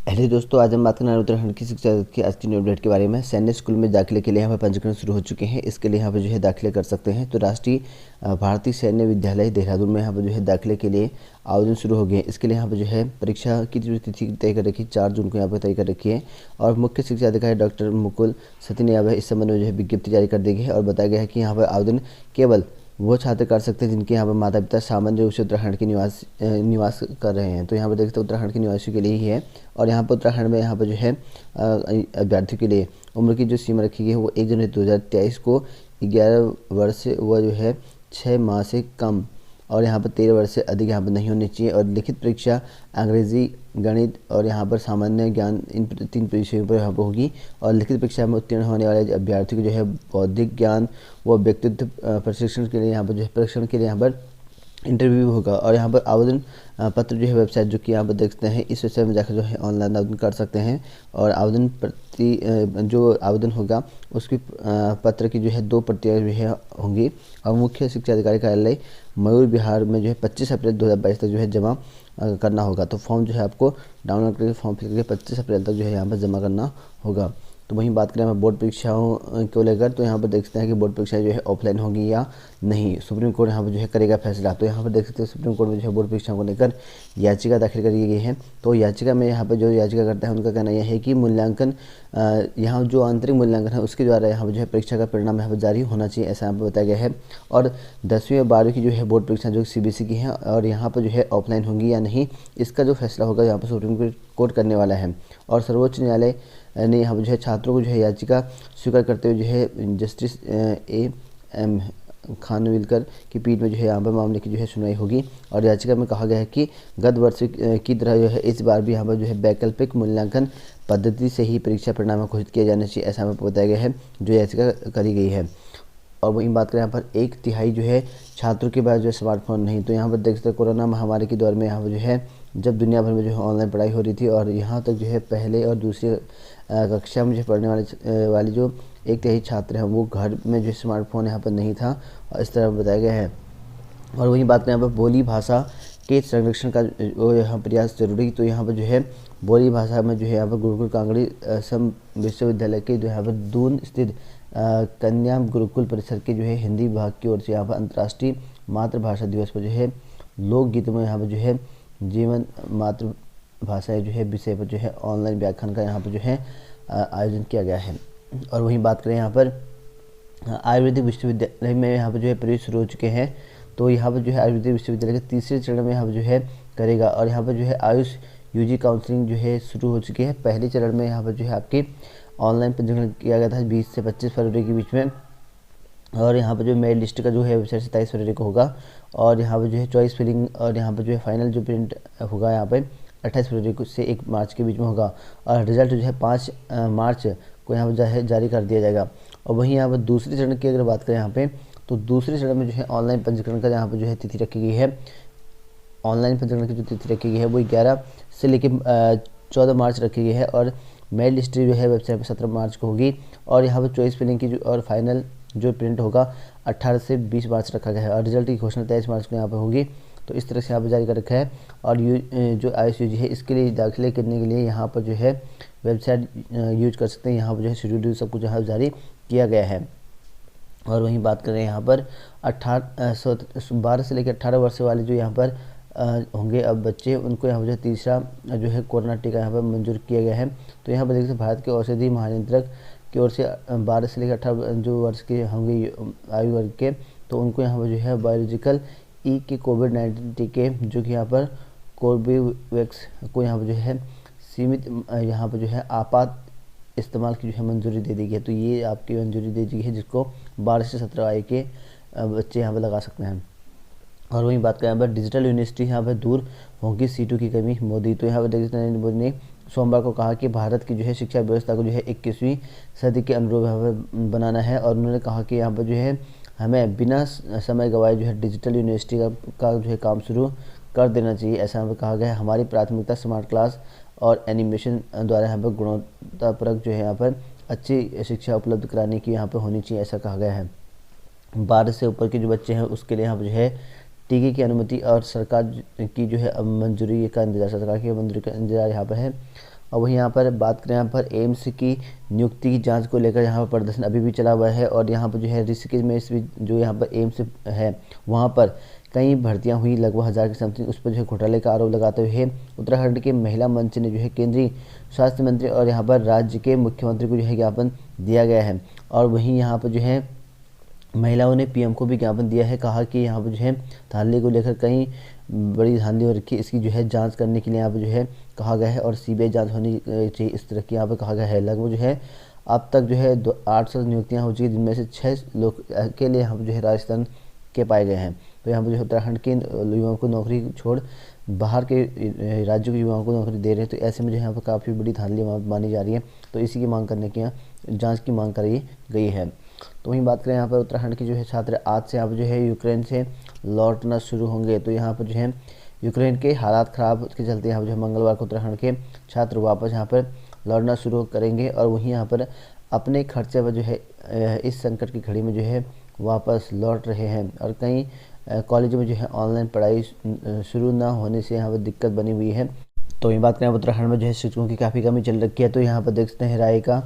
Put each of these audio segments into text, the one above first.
Hello दोस्तों, आज हम बात करना है उत्तराखंड की शिक्षा की आज की न्यू अपडेट के बारे में। सैन्य स्कूल में दाखिले के लिए यहाँ पर पंजीकरण शुरू हो चुके हैं। इसके लिए यहाँ पर जो है दाखिले कर सकते हैं। तो राष्ट्रीय भारतीय सैन्य विद्यालय देहरादून में यहाँ पर जो है दाखिले के लिए आवेदन शुरू हो गए हैं। इसके लिए यहाँ पर जो है परीक्षा की जो तिथि तय कर रखी है, 4 जून को यहाँ पर तय कर रखी है। और मुख्य शिक्षा अधिकारी डॉक्टर मुकुल सती ने यहाँ पर इस संबंध में जो है विज्ञप्ति जारी कर दी गई है और बताया गया है कि यहाँ पर आवेदन केवल वो छात्र कर सकते हैं जिनके यहाँ पर माता पिता सामान्य रूप से उत्तराखंड के निवास कर रहे हैं। तो यहाँ पर देखते हैं उत्तराखंड के निवासियों के लिए ही है। और यहाँ पर उत्तराखंड में यहाँ पर जो है अभ्यर्थियों के लिए उम्र की जो सीमा रखी गई है वो 1 जनवरी 2023 को 11 वर्ष व जो है 6 माह से कम और यहाँ पर 13 वर्ष से अधिक यहाँ पर नहीं होनी चाहिए। और लिखित परीक्षा अंग्रेजी, गणित और यहाँ पर सामान्य ज्ञान, इन 3 विषयों पर यहाँ पर होगी। और लिखित परीक्षा में उत्तीर्ण होने वाले अभ्यर्थी को जो है बौद्धिक ज्ञान व व्यक्तित्व प्रशिक्षण के लिए यहाँ पर जो है प्रशिक्षण के लिए यहाँ पर इंटरव्यू होगा। और यहाँ पर आवेदन पत्र जो है वेबसाइट जो कि यहाँ पर देख सकते हैं, इस वेबसाइट में जाकर जो है ऑनलाइन आवेदन कर सकते हैं। और आवेदन जो आवेदन होगा उसकी पत्र की जो है 2 प्रतियाँ जो है होंगी। और मुख्य शिक्षा अधिकारी कार्यालय मयूर विहार में जो है 25 अप्रैल 2022 तक जो है जमा करना होगा। तो फॉर्म जो है आपको डाउनलोड करके फॉर्म फिल करके 25 अप्रैल तक जो है यहाँ पर जमा करना होगा। तो वहीं बात करें हम बोर्ड परीक्षाओं को लेकर, तो यहाँ पर देख सकते हैं कि बोर्ड परीक्षाएं जो है ऑफलाइन होंगी या नहीं। सुप्रीम कोर्ट यहाँ पर जो है करेगा फैसला। तो यहाँ पर देख सकते हैं सुप्रीम कोर्ट में जो है बोर्ड परीक्षाओं को लेकर याचिका दाखिल करी गई है। तो याचिका में यहाँ पर जो याचिका करता है उनका कहना यह है कि मूल्यांकन यहाँ जो आंतरिक मूल्यांकन है उसके द्वारा यहाँ पर जो है परीक्षा का परिणाम यहाँ पर जारी होना चाहिए, ऐसा यहाँ पर बताया गया है। और 10वीं और 12वीं की जो है बोर्ड परीक्षा जो CBSE की है और यहाँ पर जो है ऑफलाइन होंगी या नहीं, इसका जो फैसला होगा यहाँ पर सुप्रीम कोर्ट करने वाला है। और सर्वोच्च न्यायालय ने यहाँ पर जो है छात्रों को जो है याचिका स्वीकार करते हुए जो है जस्टिस AM खानविलकर की पीठ में जो है यहाँ पर मामले की जो है सुनवाई होगी। और याचिका में कहा गया है कि गत वर्ष की तरह जो है इस बार भी यहाँ पर जो है वैकल्पिक मूल्यांकन पद्धति से ही परीक्षा परिणाम घोषित किया जाना चाहिए, ऐसा हमें बताया गया है जो याचिका करी गई है। और वहीं बात करें यहाँ पर 1/3 जो है छात्रों के पास जो है स्मार्टफोन नहीं। तो यहाँ पर देख सकते हैं कोरोना महामारी के दौर में यहाँ पर जो है जब दुनिया भर में जो है ऑनलाइन पढ़ाई हो रही थी और यहाँ तक जो है पहले और दूसरे कक्षा में जो पढ़ने वाले जो 1/3 छात्र हैं वो घर में जो स्मार्टफोन यहाँ पर नहीं था, और इस तरह बताया गया है। और वहीं बात करें यहाँ पर बोली भाषा के संरक्षण का वो यहाँ प्रयास जरूरी। तो यहाँ पर जो है बोली भाषा में जो है यहाँ पर गुरुकुल कांगड़ी सम विश्वविद्यालय के जो यहाँ पर दून स्थित कन्या गुरुकुल परिसर के जो है हिंदी विभाग की ओर से यहाँ पर अंतर्राष्ट्रीय मातृभाषा दिवस पर जो है लोकगीत में यहाँ पर जो है जीवन मातृभाषा जो है विषय पर जो है ऑनलाइन व्याख्यान का यहाँ पर जो है आयोजन किया गया है। और वहीं बात करें यहाँ पर आयुर्वेदिक विश्वविद्यालय में यहाँ पर जो है प्रवेश शुरू हो चुके हैं। तो यहाँ पर जो है आयुर्वेदिक विश्वविद्यालय के तीसरे चरण में यहाँ पर जो है करेगा। और यहाँ पर जो है आयुष UG काउंसलिंग जो है शुरू हो चुकी है। पहले चरण में यहाँ पर जो है आपकी ऑनलाइन पंजीकरण किया गया था 20 से 25 फरवरी के बीच में। और यहाँ पर जो मेरिट लिस्ट का जो है वेबसाइट 27 फरवरी को होगा। और यहाँ पर जो है चॉइस फिलिंग और यहाँ पर जो है फाइनल जो प्रिंट होगा यहाँ पर 28 फरवरी को से 1 मार्च के बीच में होगा। और रिजल्ट जो है 5 मार्च को यहाँ पर जारी कर दिया जाएगा। और वहीं यहाँ पर दूसरे चरण की अगर बात करें यहाँ पे, तो दूसरे चरण में जो है ऑनलाइन पंजीकरण का यहाँ पर जो है तिथि रखी गई है। ऑनलाइन पंजीकरण की जो तिथि रखी गई है वो 11 से लेकर 14 मार्च रखी गई है। और मेरिट लिस्ट जो है वेबसाइट पर 17 मार्च को होगी। और यहाँ पर चॉइस फिलिंग की जो और फाइनल जो प्रिंट होगा 18 से 20 मार्च रखा गया है। और रिजल्ट की घोषणा 23 मार्च को यहाँ पर होगी। तो इस तरह से यहाँ पर जारी कर रखा है। और जो ISUG है इसके लिए दाखिले करने के लिए यहाँ पर जो है वेबसाइट यूज कर सकते हैं। यहाँ पर जो है शेड्यूल सब कुछ यहाँ जारी किया गया है। और वहीं बात करें यहाँ पर 12 से लेकर 18 वर्ष वाले जो यहाँ पर होंगे अब बच्चे, उनको यहाँ पर जो तीसरा जो है कोरोना टीका यहाँ पर मंजूर किया गया है। तो यहाँ पर देखिए भारत के औषधि महानियंत्रक की ओर से 12 से लेकर 18 जो वर्ष के होंगे आयु वर्ग के, तो उनको यहाँ पर जो है बायोलॉजिकल के कोविड-19 टीके जो कि यहाँ पर कोर्बेवैक्स को यहाँ पर जो है सीमित यहाँ पर जो है आपात इस्तेमाल की जो है मंजूरी दे दी गई है। तो ये आपकी मंजूरी दे दी गई है जिसको 12 से 17 आयु के बच्चे यहाँ पर लगा सकते हैं। और वहीं बात करें यहाँ पर डिजिटल यूनिवर्सिटी यहाँ पर दूर होगी सीटों की कमी मोदी। तो यहाँ पर नरेंद्र मोदी ने सोमवार को कहा कि भारत की जो है शिक्षा व्यवस्था को जो है 21वीं सदी के अनुरूप यहाँ पर बनाना है। और उन्होंने कहा कि यहाँ पर जो है हमें बिना समय गंवाए जो है डिजिटल यूनिवर्सिटी का जो है काम शुरू कर देना चाहिए, ऐसा यहाँ पर कहा गया है। हमारी प्राथमिकता स्मार्ट क्लास और एनिमेशन द्वारा यहाँ पर गुणवत्तापरक जो है यहाँ पर अच्छी शिक्षा उपलब्ध कराने की यहाँ पर होनी चाहिए, ऐसा कहा गया है। 12 से ऊपर के जो बच्चे हैं उसके लिए यहाँ पर जो है टीके की अनुमति और सरकार की जो है मंजूरी का इंतजार, सरकार की मंजूरी का इंतजार यहाँ पर है। और वहीं यहाँ पर बात करें यहाँ पर एम्स की नियुक्ति की जांच को लेकर यहाँ पर प्रदर्शन अभी भी चला हुआ है। और यहाँ पर जो है ऋषिकेश में जो यहाँ पर एम्स है वहाँ पर कई भर्तियां हुई लगभग 1000 की समथिंग, उस पर जो है घोटाले का आरोप लगाते हुए उत्तराखंड के महिला मंच ने जो है केंद्रीय स्वास्थ्य मंत्री और यहाँ पर राज्य के मुख्यमंत्री को जो है ज्ञापन दिया गया है। और वहीं यहाँ पर जो है महिलाओं ने पीएम को भी ज्ञापन दिया है, कहा कि यहाँ पर जो है धांधली को लेकर कई बड़ी धांधली हो रखी है, इसकी जो है जांच करने के लिए यहाँ पर जो है कहा गया है और सीबीआई जांच होनी चाहिए, इस तरह की यहाँ पर कहा गया है। लगभग जो है अब तक जो है 800 नियुक्तियाँ हो चुकी, जिनमें से 6 लोग अकेले यहाँ पर जो है राजस्थान के पाए गए हैं। तो यहाँ पर जो है उत्तराखंड के युवाओं को नौकरी छोड़ बाहर के राज्यों के युवाओं को नौकरी दे रहे हैं। तो ऐसे में जो है यहाँ पर काफ़ी बड़ी धांधली मानी जा रही है। तो इसी की मांग करने की यहाँ जाँच की मांग करी गई है। तो वहीं बात करें यहाँ पर उत्तराखंड के जो है छात्र आज से यहाँ पर जो है यूक्रेन से लौटना शुरू होंगे। तो यहाँ पर जो है यूक्रेन के हालात ख़राब के चलते यहाँ पर जो है मंगलवार को उत्तराखंड के छात्र वापस यहाँ पर लौटना शुरू करेंगे और वहीं यहाँ पर अपने खर्चे पर जो है इस संकट की घड़ी में जो है वापस लौट रहे हैं। और कई कॉलेजों में जो है ऑनलाइन पढ़ाई शुरू ना होने से यहाँ पर दिक्कत बनी हुई है। तो ये बात करें उत्तराखंड में जो है शिक्षकों की काफ़ी कमी चल रखी है। तो यहाँ पर देख सकते हैं रायका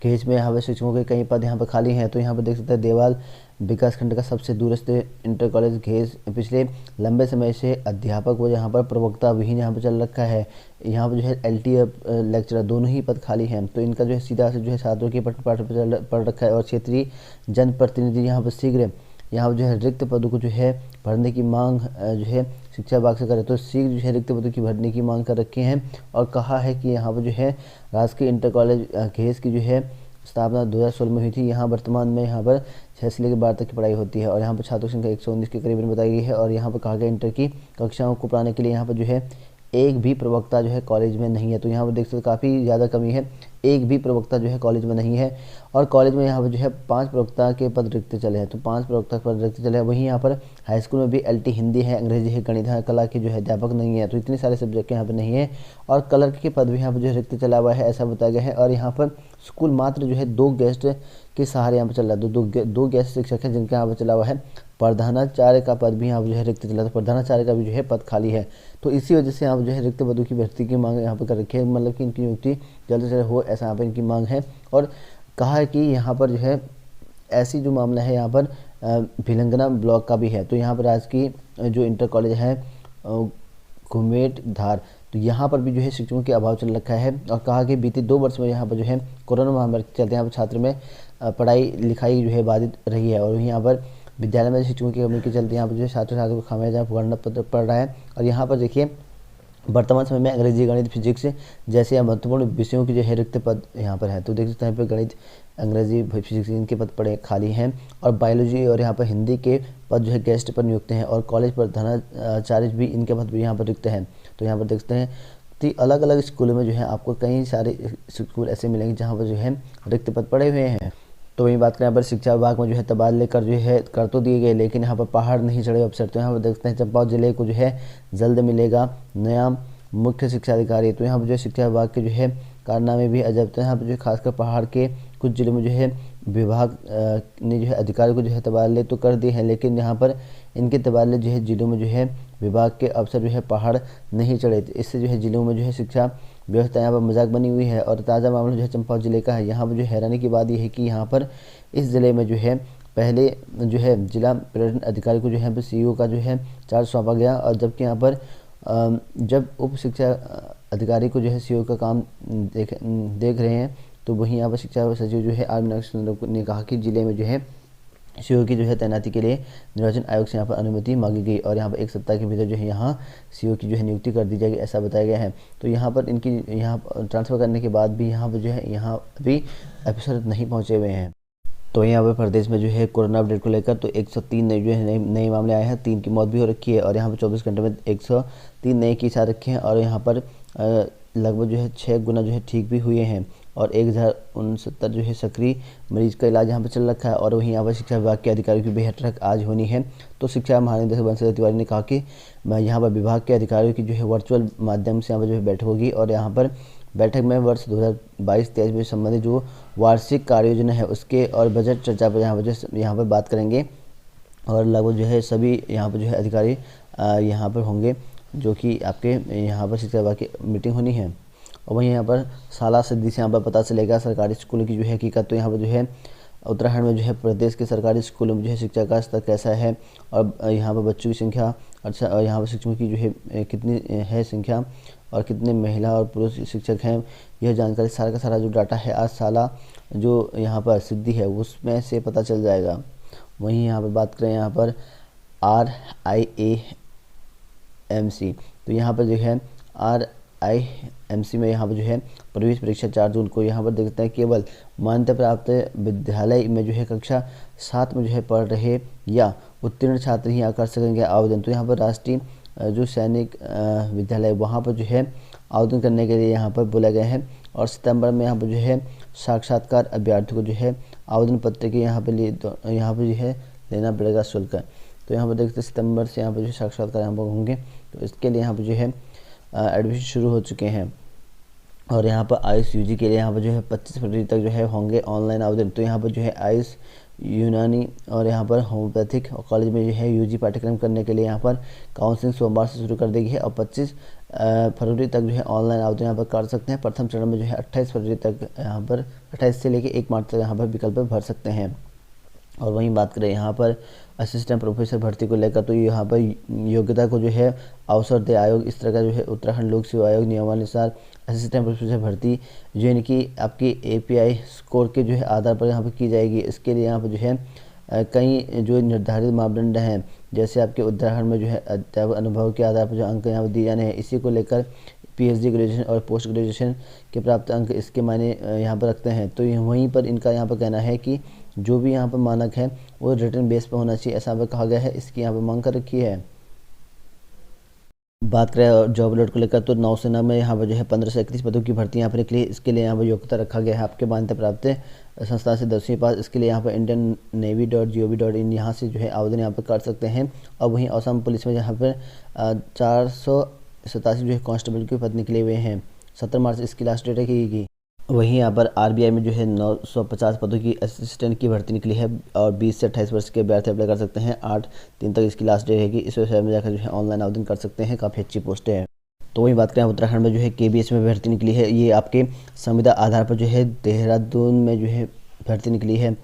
केस में यहाँ पर शिक्षकों के कई पद यहाँ पर खाली हैं। तो यहाँ पर देख सकते हैं देवाल विकासखंड का सबसे दूरस्थ इंटर कॉलेज घेस पिछले लंबे समय से अध्यापक व यहाँ पर प्रवक्ता विहीन यहाँ पर चल रखा है। यहाँ पर जो है एलटीएफ लेक्चरर दोनों ही पद खाली हैं। तो इनका जो है सीधा से जो है छात्रों की पाठ पढ़ रखा है और क्षेत्रीय जनप्रतिनिधि यहाँ पर शीघ्र यहाँ पर जो है रिक्त पदों को जो है भरने की मांग जो है शिक्षा विभाग से करे। तो शीघ्र जो है रिक्त पदों की भरने की मांग कर रखे हैं और कहा है कि यहाँ पर जो है राजकीय इंटर कॉलेज घेस की जो है स्थापना 2016 में हुई थी। यहाँ वर्तमान में यहाँ पर 6 से लेकर 12 तक की पढ़ाई होती है और यहाँ पर छात्रों की संख्या 119 के करीब बताई गई है। और यहाँ पर कहा गया इंटर की कक्षाओं को पढ़ाने के लिए यहाँ पर जो है एक भी प्रवक्ता जो है कॉलेज में नहीं है। तो यहाँ पर देख सकते काफ़ी ज़्यादा कमी है, एक भी प्रवक्ता जो है कॉलेज में नहीं है। और कॉलेज में यहाँ पर जो है 5 प्रवक्ता के पद रिक्त चले हैं। तो 5 प्रवक्ता के पद रिक्त चले हैं। वहीं यहाँ पर हाई स्कूल में भी एलटी हिंदी है, अंग्रेजी है, गणित है, कला के जो है अध्यापक नहीं है। तो इतने सारे सब्जेक्ट यहाँ पर नहीं है और क्लर्क के पद भी यहाँ पर जो है रिक्त चला हुआ है, ऐसा बताया गया है। और यहाँ पर स्कूल मात्र जो है 2 गेस्ट के सहारे यहाँ पर चल रहा है। दो गेस्ट शिक्षक हैं जिनका यहाँ पर चला हुआ है। प्रधानाचार्य का पद भी यहाँ पर जो है रिक्त चला है। तो प्रधानाचार्य का भी जो है पद खाली है। तो इसी वजह से यहाँ पर जो है रिक्त पदों की भर्ती की मांग यहाँ पर कर रखी है, मतलब कि इनकी नियुक्ति जल्द से जल्द हो, ऐसा यहाँ पर इनकी मांग है। और कहा है कि यहाँ पर जो है ऐसी जो मामला है यहाँ पर भिलंगना ब्लॉक का भी है। तो यहाँ पर आज की जो इंटर कॉलेज है घुमेट धार, तो यहाँ पर भी जो है शिक्षकों के अभाव चल रखा है। और कहा कि बीते 2 वर्ष में यहाँ पर जो है कोरोना महामारी के चलते यहाँ पर छात्र में पढ़ाई लिखाई जो है बाधित रही है। और यहाँ पर विद्यालय में शिक्षकों की कमी के चलते यहाँ पर जो है छात्रों को खामियाजा भुगतना पड़ रहा है। और यहाँ पर देखिए वर्तमान समय में अंग्रेजी, गणित, फिजिक्स जैसे महत्वपूर्ण विषयों की जो है रिक्त पद यहाँ पर है। तो देख सकते हैं यहाँ पर गणित, अंग्रेजी, फिजिक्स इनके पद पड़े खाली हैं। और बायोलॉजी और यहाँ पर हिंदी के पद जो है गेस्ट पर नियुक्त हैं। और कॉलेज प्रधानाचार्य भी इनके पद भी यहाँ पर रिक्त हैं। तो यहाँ पर देखते हैं तो अलग अलग स्कूलों में जो है आपको कई सारे स्कूल ऐसे मिलेंगे जहाँ पर जो है रिक्त पद पड़े हुए हैं। तो वहीं बात करें यहाँ पर शिक्षा विभाग में जो है तबादले कर जो है कर तो दिए गए, लेकिन यहाँ पर पहाड़ नहीं चढ़े अफसर। तो यहाँ पर देखते हैं चंपावत जिले को जो है जल्द मिलेगा नया मुख्य शिक्षा अधिकारी। तो यहाँ पर जो है शिक्षा विभाग के जो है कारनामे भी अजब। तो यहाँ पर जो है खासकर पहाड़ के कुछ जिलों में जो है विभाग ने जो है अधिकारी को जो है तबादले तो कर दिए हैं, लेकिन यहाँ पर इनके तबादले जो है जिलों में जो है विभाग के अफसर जो है पहाड़ नहीं चढ़े। इससे जो है जिलों में जो है शिक्षा व्यवस्था यहाँ पर मजाक बनी हुई है। और ताज़ा मामला जो है चंपावत जिले का है। यहाँ पर जो हैरानी की बात यह है कि यहाँ पर इस ज़िले में जो है पहले जो है जिला पर्यटन अधिकारी को जो है सीईओ का जो है चार्ज सौंपा गया, और जबकि यहाँ पर जब उप शिक्षा अधिकारी को जो है सीईओ का काम देख रहे हैं, तो वहीं यहाँ पर शिक्षा सचिव जो है आर मीनाक्षी सुंदर ने कहा कि जिले में जो है सीईओ की जो है तैनाती के लिए निर्वाचन आयोग से यहाँ पर अनुमति मांगी गई और यहाँ पर 1 सप्ताह के भीतर जो है यहाँ सीईओ की जो है नियुक्ति कर दी जाएगी, ऐसा बताया गया है। तो यहाँ पर इनकी यहाँ ट्रांसफ़र करने के बाद भी यहाँ पर जो है यहाँ अभी अफसर नहीं पहुँचे हुए हैं। तो यहाँ पर प्रदेश में जो है कोरोना अपडेट को लेकर तो 103 नए जो है नए मामले आए हैं, 3 की मौत भी हो रखी है। और यहाँ पर 24 घंटे में 103 नए केस आ रखे हैं और यहाँ पर लगभग जो है 6 गुना जो है ठीक भी हुए हैं और 1069 जो है सक्रिय मरीज का इलाज यहाँ पर चल रखा है। और वहीं यहाँ पर शिक्षा विभाग के अधिकारियों की बैठक आज होनी है। तो शिक्षा महानिदेशक बंशीधर तिवारी ने कहा कि यहाँ पर विभाग के अधिकारियों की जो है वर्चुअल माध्यम से यहाँ पर जो है बैठक होगी और यहाँ पर बैठक में वर्ष 2022-23 में संबंधित जो वार्षिक कार्य योजना है उसके और बजट चर्चा पर यहाँ पर बात करेंगे। और लगभग जो है सभी यहाँ पर जो है अधिकारी यहाँ पर होंगे जो कि आपके यहाँ पर शिक्षा विभाग की मीटिंग होनी है। और वहीं यहाँ पर साला सिद्धि से यहाँ पर पता चलेगा सरकारी स्कूल की जो है हकीकत। तो यहाँ पर जो है उत्तराखंड में जो है प्रदेश के सरकारी स्कूलों में जो है शिक्षा का स्तर कैसा है, और यहाँ पर बच्चों की संख्या, अच्छा, और यहाँ पर शिक्षकों की जो है कितनी है संख्या, और कितने महिला और पुरुष शिक्षक हैं, यह जानकारी सारा का सारा जो डाटा है आज साला जो यहाँ पर सिद्धि है उसमें से पता चल जाएगा। वहीं यहाँ पर बात करें यहाँ पर RIAMC, तो यहाँ पर जो है RIMC में यहाँ पर जो है प्रवेश परीक्षा 4 जून को यहाँ पर देखते हैं केवल मान्यता प्राप्त विद्यालय में जो है कक्षा 7 में जो है पढ़ रहे या उत्तीर्ण छात्र ही यहाँ कर सकेंगे आवेदन। तो यहाँ पर राष्ट्रीय जो सैनिक विद्यालय वहाँ पर जो है आवेदन करने के लिए यहाँ पर बोला गया है, और सितंबर में यहाँ पर जो है साक्षात्कार अभ्यर्थी को जो है आवेदन पत्र के यहाँ पर यहाँ पर जो है लेना पड़ेगा शुल्क। तो यहाँ पर देखते हैं सितंबर से यहाँ पर जो साक्षात्कार यहाँ पर होंगे, तो इसके लिए यहाँ पर जो है एडमिशन शुरू हो चुके हैं। और यहाँ पर आयुष यूजी के लिए यहाँ पर जो है 25 फरवरी तक जो है होंगे ऑनलाइन आवेदन। तो यहाँ पर जो है आयुष, यूनानी और यहाँ पर होम्योपैथिक कॉलेज में जो है यूजी पाठ्यक्रम करने के लिए यहाँ पर काउंसलिंग सोमवार से शुरू कर देगी है, और 25 फरवरी तक जो है ऑनलाइन आवेदन यहाँ पर कर सकते हैं। प्रथम चरण में जो है 28 फरवरी तक यहाँ पर 28 से लेकर 1 मार्च तक यहाँ पर विकल्प भर सकते हैं। और वहीं बात करें यहाँ पर असिस्टेंट प्रोफेसर भर्ती को लेकर, तो यहाँ पर योग्यता को जो है अवसर दे आयोग, इस तरह का जो है उत्तराखंड लोक सेवा आयोग नियमानुसार असिस्टेंट प्रोफेसर भर्ती जो इनकी आपकी API स्कोर के जो है आधार पर यहाँ पर की जाएगी। इसके लिए यहाँ पर जो है कई जो निर्धारित मापदंड हैं, जैसे आपके उत्तराखंड में जो है अध्यापक अनुभव के आधार पर जो अंक यहाँ पर दिए जाने हैं, इसी को लेकर PhD ग्रेजुएशन और पोस्ट ग्रेजुएशन के प्राप्त अंक इसके मायने यहाँ पर रखते हैं। तो वहीं पर इनका यहाँ पर कहना है कि जो भी यहाँ पर मानक है वो रिटर्न बेस पर होना चाहिए, ऐसा यहाँ पर कहा गया है, इसकी यहाँ पर मांग कर रखी है। बात करें जॉब अलर्ट को लेकर, तो नौसेना में यहाँ पर जो है 15 से 31 पदों की भर्ती यहाँ पर निकली। इसके लिए यहाँ पर योग्यता रखा गया है आपके मान्यता प्राप्त संस्था से 10वीं पास। इसके लिए यहाँ पर indiannavy.gov.in यहाँ से जो है आवेदन यहाँ पर कर सकते हैं। और वहीं असम पुलिस में यहाँ पर 487 जो है कांस्टेबल के पद निकले हुए हैं। 17 मार्च इसकी लास्ट डेट है। वहीं यहाँ पर RBI में जो है 950 पदों की असिस्टेंट की भर्ती निकली है, और 20 से 28 वर्ष के अभ्यर्थी अप्लाई कर सकते हैं। 8/3 तक इसकी लास्ट डेट रहेगी। इस वेबसाइट में जाकर जो है ऑनलाइन आवेदन कर सकते हैं, काफ़ी अच्छी पोस्टें हैं। तो वही बात करें उत्तराखंड में जो है KBS में भर्ती निकली है, ये आपके संविदा आधार पर जो है देहरादून में जो है भर्ती निकली है।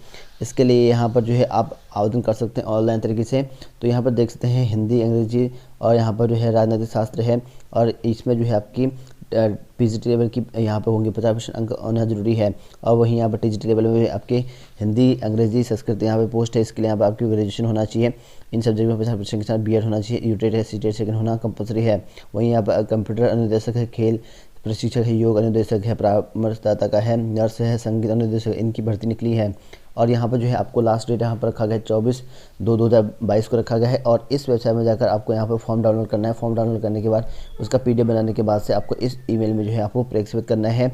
इसके लिए यहाँ पर जो है आप आवेदन कर सकते हैं ऑनलाइन तरीके से। तो यहाँ पर देख सकते हैं हिंदी, अंग्रेजी और यहाँ पर जो है राजनीतिक शास्त्र है, और इसमें जो है आपकी PGT लेवल की यहाँ पर होंगे 50% अंक होना जरूरी है। और वहीं यहाँ पर TGT लेवल में आपके हिंदी, अंग्रेजी, संस्कृत यहाँ पे पोस्ट है, इसके लिए यहाँ पर आपकी ग्रेजुएशन होना चाहिए। इन सब्जेक्ट में 50% के साथ BEd होना चाहिए। यूटेट है, CTET सेकंड होना कंपलसरी है। वहीं यहाँ पर कंप्यूटर अनुदेशक है, खेल प्रशिक्षक है, योग अनुदेशक है, परामर्शदाता का है, नर्स है, संगीत अनुदेशक, इनकी भर्ती निकली है। और यहाँ पर जो है आपको लास्ट डेट यहाँ पर रखा गया है 24/2/2022 को रखा गया है। और इस वेबसाइट में जाकर आपको यहाँ पर फॉर्म डाउनलोड करना है। फॉर्म डाउनलोड करने के बाद उसका PDF बनाने के बाद से आपको इस ईमेल में जो है आपको प्रेषित करना है,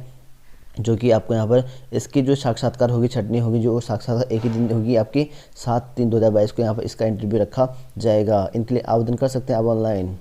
जो कि आपको यहाँ पर इसकी जो साक्षात्कार होगी, छटनी होगी, जो साक्षात्कार एक ही दिन होगी आपकी 7/3/2022 को यहाँ पर इसका इंटरव्यू रखा जाएगा। इनके लिए आवेदन कर सकते हैं आप ऑनलाइन।